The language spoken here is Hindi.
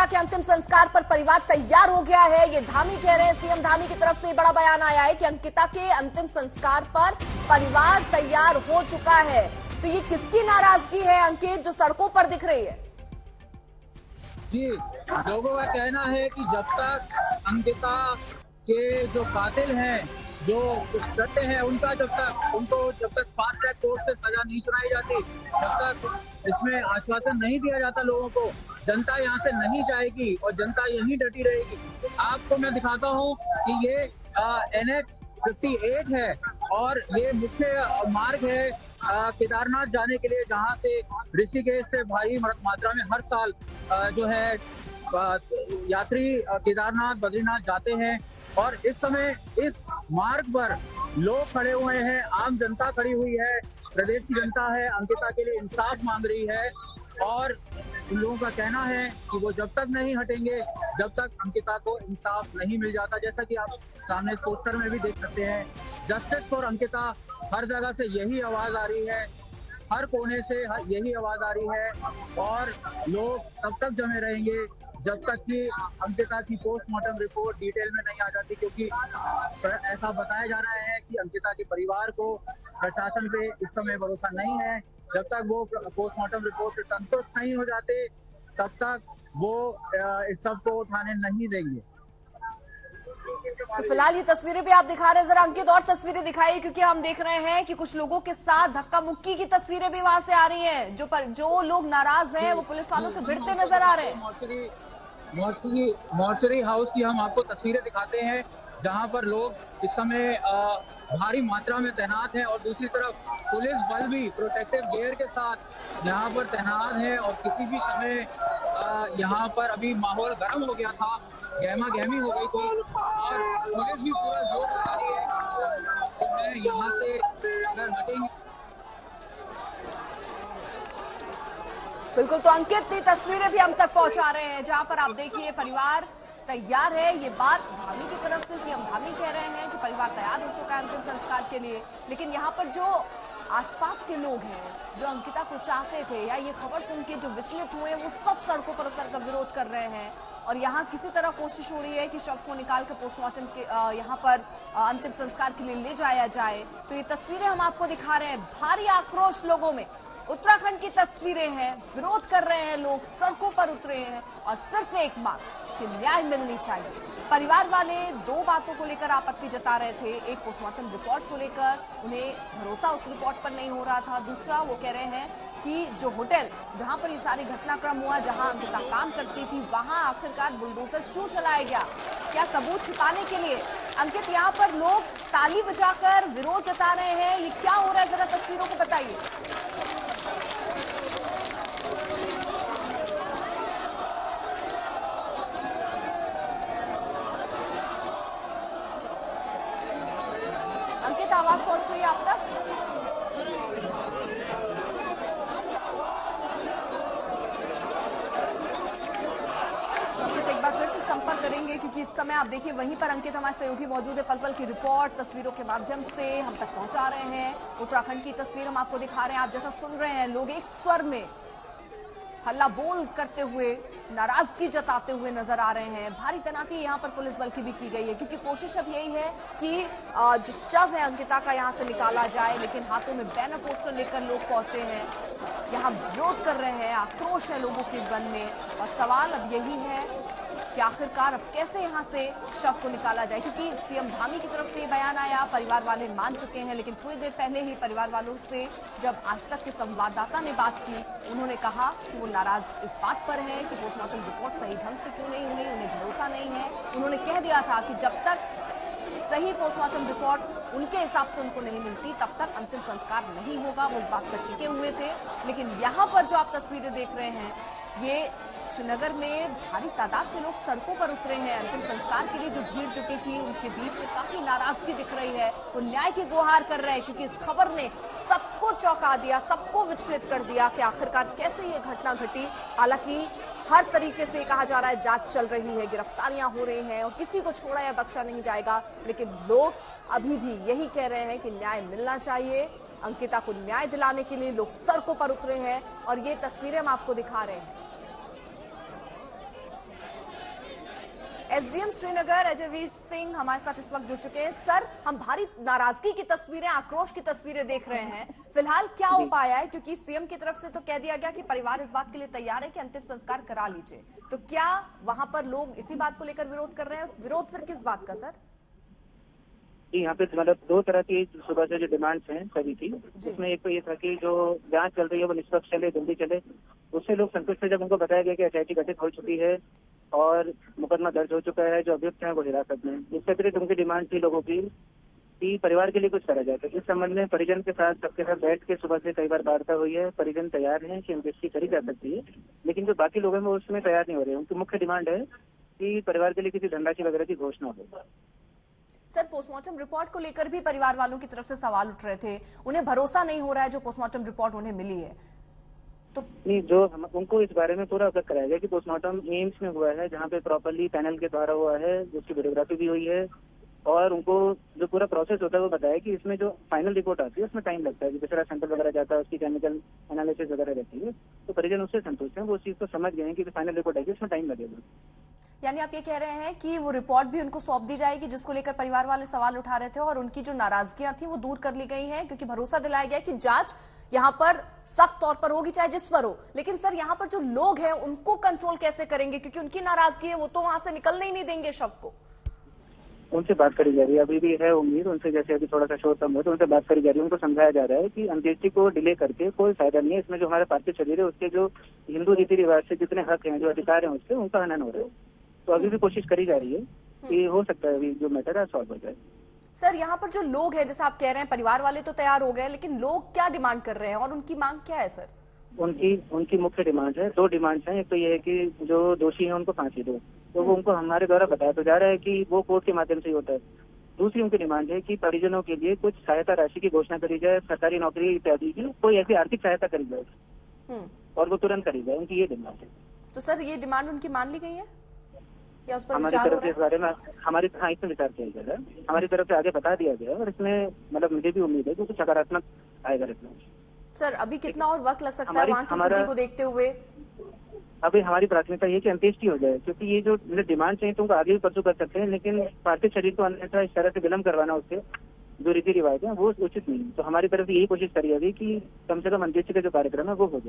के अंतिम संस्कार पर परिवार तैयार हो गया है। ये धामी कह रहे हैं, सीएम धामी की तरफ से बड़ा बयान आया है कि अंकिता के अंतिम संस्कार पर परिवार तैयार हो चुका है। तो ये किसकी नाराजगी है अंकित, जो सड़कों पर दिख रही है? जी, लोगों का कहना है कि जब तक अंकिता के जो कातिल हैं, जो करते हैं, जब तक फास्ट ट्रैक कोर्ट से सजा नहीं सुनाई जाती, जब तक इसमें आश्वासन नहीं दिया जाता लोगों को, जनता यहाँ से नहीं जाएगी और जनता यहीं डटी रहेगी। आपको मैं दिखाता हूँ कि ये NH 58 है और ये मुख्य मार्ग है केदारनाथ जाने के लिए, जहाँ से ऋषिकेश से भारी मात्रा में हर साल जो है यात्री केदारनाथ बद्रीनाथ जाते हैं। और इस समय इस मार्ग पर लोग खड़े हुए हैं, आम जनता खड़ी हुई है, प्रदेश की जनता है, अंकिता के लिए इंसाफ मांग रही है। और उन लोगों का कहना है कि वो जब तक नहीं हटेंगे, जब तक अंकिता को इंसाफ नहीं मिल जाता। जैसा कि आप सामने पोस्टर में भी देख सकते हैं, जस्टिस फॉर अंकिता, हर जगह से यही आवाज आ रही है, हर कोने से यही आवाज आ रही है। और लोग तब तक जमे रहेंगे जब तक कि अंकिता की पोस्टमार्टम रिपोर्ट डिटेल में नहीं आ जाती, क्योंकि ऐसा बताया जा रहा है कि अंकिता के परिवार को प्रशासन पे इस समय भरोसा नहीं है। जब तक वो पोस्टमार्टम रिपोर्ट से संतुष्ट नहीं हो जाते, तब तक वो इस सब को उठाने नहीं देंगे। तो फिलहाल ये तस्वीरें भी आप दिखा रहे हैं, जरा अंकित और तस्वीरें दिखाइए, क्योंकि हम देख रहे हैं कि कुछ लोगों के साथ धक्का मुक्की की तस्वीरें भी वहां से आ रही हैं। जो लोग नाराज हैं वो पुलिस वालों से भिड़ते नजर आ रहे हैं। मॉर्चरी हाउस की हम आपको तस्वीरें दिखाते हैं, जहां पर लोग इस समय भारी मात्रा में तैनात हैं और दूसरी तरफ पुलिस बल भी प्रोटेक्टिव गियर के साथ यहाँ पर तैनात है। और किसी भी समय यहाँ पर अभी माहौल गर्म हो गया था, गहमा गहमी हो गई थी और पुलिस भी पूरा जोर लगा रही है तो मैं यहाँ से अगर हटेंगे। बिल्कुल, तो अंकित की तस्वीरें भी हम तक पहुंचा रहे हैं, जहां पर आप देखिए परिवार तैयार है। ये बात धामी की तरफ से सीएम धामी कह रहे हैं कि परिवार तैयार हो चुका है अंतिम संस्कार के लिए, लेकिन यहाँ पर जो आसपास के लोग हैं, जो अंकिता को चाहते थे या ये खबर सुन के जो विचलित हुए, वो सब सड़कों पर उतर कर विरोध कर रहे हैं। और यहाँ किसी तरह कोशिश हो रही है कि शव को निकाल कर पोस्टमार्टम के यहाँ पर अंतिम संस्कार के लिए ले जाया जाए। तो ये तस्वीरें हम आपको दिखा रहे हैं, भारी आक्रोश लोगों में। उत्तराखंड की तस्वीरें हैं, विरोध कर रहे हैं लोग, सड़कों पर उतरे हैं और सिर्फ एक मांग कि न्याय मिलनी चाहिए। परिवार वाले दो बातों को लेकर आपत्ति जता रहे थे। एक, पोस्टमार्टम रिपोर्ट को लेकर उन्हें भरोसा उस रिपोर्ट पर नहीं हो रहा था। दूसरा, वो कह रहे हैं कि जो होटल जहां पर ये सारी घटनाक्रम हुआ, जहां अंकिता काम करती थी, वहां आखिरकार बुलडोजर क्यों चलाया गया? क्या सबूत छिपाने के लिए? अंकित, यहाँ पर लोग ताली बजाकर विरोध जता रहे हैं, ये क्या हो रहा है, जरा तस्वीरों को बताइए। अंकित, आवाज पहुंच रही है आप तक? एक बार फिर से संपर्क करेंगे, क्योंकि इस समय आप देखिए वहीं पर अंकित हमारे सहयोगी मौजूद है। पल पल की रिपोर्ट तस्वीरों के माध्यम से हम तक पहुंचा रहे हैं। उत्तराखंड की तस्वीर हम आपको दिखा रहे हैं। आप जैसा सुन रहे हैं, लोग एक स्वर में हल्ला बोल करते हुए, नाराजगी जताते हुए नजर आ रहे हैं। भारी तैनाती यहाँ पर पुलिस बल की भी की गई है, क्योंकि कोशिश अब यही है कि जो शव है अंकिता का यहाँ से निकाला जाए, लेकिन हाथों में बैनर पोस्टर लेकर लोग पहुंचे हैं, यहाँ विरोध कर रहे हैं, आक्रोश है लोगों के मन में। और सवाल अब यही है कि आखिरकार अब कैसे यहाँ से शव को निकाला जाए, क्योंकि सीएम धामी की तरफ से ये बयान आया, परिवार वाले मान चुके हैं, लेकिन थोड़ी देर पहले ही परिवार वालों से जब आज तक के संवाददाता ने बात की, उन्होंने कहा कि वो नाराज इस बात पर है कि पोस्टमार्टम रिपोर्ट सही ढंग से क्यों नहीं हुई, उन्हें भरोसा नहीं है। उन्होंने कह दिया था कि जब तक सही पोस्टमार्टम रिपोर्ट उनके हिसाब से उनको नहीं मिलती, तब तक अंतिम संस्कार नहीं होगा। वो उस बात पर टिके हुए थे। लेकिन यहाँ पर जो आप तस्वीरें देख रहे हैं, ये श्रीनगर में भारी तादाद में लोग सड़कों पर उतरे हैं। अंतिम संस्कार के लिए जो भीड़ जुटी थी, उनके बीच में काफी नाराजगी दिख रही है। वो न्याय की गुहार कर रहे हैं, क्योंकि इस खबर ने सबको चौंका दिया, सबको विचलित कर दिया कि आखिरकार कैसे ये घटना घटी। हालांकि हर तरीके से कहा जा रहा है जांच चल रही है, गिरफ्तारियां हो रही हैं और किसी को छोड़ा या बख्शा नहीं जाएगा, लेकिन लोग अभी भी यही कह रहे हैं कि न्याय मिलना चाहिए। अंकिता को न्याय दिलाने के लिए लोग सड़कों पर उतरे हैं और ये तस्वीरें हम आपको दिखा रहे हैं। एसडीएम श्रीनगर अजयवीर सिंह हमारे साथ इस वक्त जुड़ चुके हैं। सर, हम भारी नाराजगी की तस्वीरें, आक्रोश की तस्वीरें देख रहे हैं। फिलहाल क्या उपाय है, क्योंकि सीएम की तरफ से तो कह दिया गया कि परिवार इस बात के लिए तैयार है कि अंतिम संस्कार करा लीजिए, तो क्या वहां पर लोग इसी बात को लेकर विरोध कर रहे हैं? विरोध फिर किस बात का सर? जी, यहाँ पे मतलब दो तरह की सुबह से जो डिमांड्स हैं सभी की, उसमें एक तो ये था कि जो जांच चल रही है वो निष्पक्ष चले, जल्दी चले। उससे लोग संतुष्ट थे जब उनको बताया गया कि एसआईटी गठित हो चुकी है और मुकदमा दर्ज हो चुका है, जो अभियुक्त हैं वो हिरासत में। इससे अतिरिक्त उनकी डिमांड थी लोगों की कि परिवार के लिए कुछ करा जाए। तो इस संबंध में परिजन के साथ सबके साथ बैठ के सुबह से कई बार वार्ता हुई है। परिजन तैयार हैं कि अंत्येष्टि करी जा सकती है, लेकिन जो बाकी लोग हैं वो उसमें तैयार नहीं हो रहे हैं। उनकी मुख्य डिमांड है कि परिवार के लिए किसी धनराशि वगैरह की घोषणा हो। सर, पोस्टमार्टम रिपोर्ट को लेकर भी परिवार वालों की तरफ से सवाल उठ रहे थे, उन्हें भरोसा नहीं हो रहा है जो पोस्टमार्टम रिपोर्ट उन्हें मिली है। तो नहीं, जो उनको इस बारे में पूरा अवगत कराया गया कि पोस्टमार्टम एम्स में हुआ है, जहाँ पे प्रॉपरली पैनल के द्वारा हुआ है, जिसकी वीडियोग्राफी भी हुई है, और उनको जो पूरा प्रोसेस होता है वो बताया कि इसमें जो फाइनल रिपोर्ट आती है उसमें टाइम लगता है, जिस तरह सैंपल वगैरह जाता है, उसकी केमिकल एनालिसिस वगैरह रहती है। तो परिजन उससे संतुष्ट हैं, वो उस चीज को समझ गए हैं कि फाइनल रिपोर्ट आएगी उसमें टाइम लगेगा। यानी आप ये कह रहे हैं कि वो रिपोर्ट भी उनको सौंप दी जाएगी जिसको लेकर परिवार वाले सवाल उठा रहे थे, और उनकी जो नाराजगियां थी वो दूर कर ली गई हैं, क्योंकि भरोसा दिलाया गया कि जांच यहाँ पर सख्त तौर पर होगी चाहे जिस पर हो। लेकिन सर, यहाँ पर जो लोग हैं उनको कंट्रोल कैसे करेंगे, क्योंकि उनकी नाराजगी है, वो तो वहां से निकलने ही नहीं देंगे शव को। उनसे बात करी जा रही है, अभी भी है उम्मीद उनसे, जैसे अभी थोड़ा सा शोर कम हो तो उनसे बात करी जा रही है। उनको समझाया जा रहा है कि अंत्येष्टि को डिले करके कोई फायदा नहीं है। इसमें जो हमारा पार्थिव शरीर है उसके जो हिंदू रीति रिवाज से जितने हक हैं, जो अधिकार हैं उसके, उनका हनन हो रहा है। तो अभी भी कोशिश करी जा रही है कि हो सकता है अभी जो मैटर है सॉल्व हो जाए। सर, यहाँ पर जो लोग हैं, जैसे आप कह रहे हैं परिवार वाले तो तैयार हो गए, लेकिन लोग क्या डिमांड कर रहे हैं और उनकी मांग क्या है सर? उनकी मुख्य डिमांड है, दो डिमांड्स हैं। एक तो ये है कि जो दोषी है उनको फांसी दो, तो वो उनको हमारे द्वारा बताया तो जा रहा है कि वो कोर्ट के माध्यम से ही होता है। दूसरी उनकी डिमांड है कि परिजनों के लिए कुछ सहायता राशि की घोषणा करी जाए, सरकारी नौकरी इत्यादि की कोई ऐसी आर्थिक सहायता करी जाए और वो तुरंत करी जाए। उनकी ये डिमांड है। तो सर, ये डिमांड उनकी मान ली गई है या उस पर हमारी तरफ से इस बारे में इसमें विचार किया गया है, हमारी तरफ से आगे बता दिया गया है, और इसमें मतलब मुझे भी उम्मीद है कि कुछ सकारात्मक आएगा इसमें। सर, अभी कितना और वक्त लग सकता है वहाँ की स्थिति को देखते हुए? अभी हमारी प्राथमिकता ये कि अंत्येष्टि हो जाए, क्योंकि ये जो डिमांड चाहिए तो उनको आगे भी परसू कर सकते हैं, लेकिन पार्थिव शरीर को अन्यथा इस तरह से विलम्ब करवाना, उससे जो रीति रिवाज है वो उचित नहीं है। तो हमारी तरफ से यही कोशिश करी अभी कि कम से कम अंत्येष्टि का जो कार्यक्रम है वो हो जाए।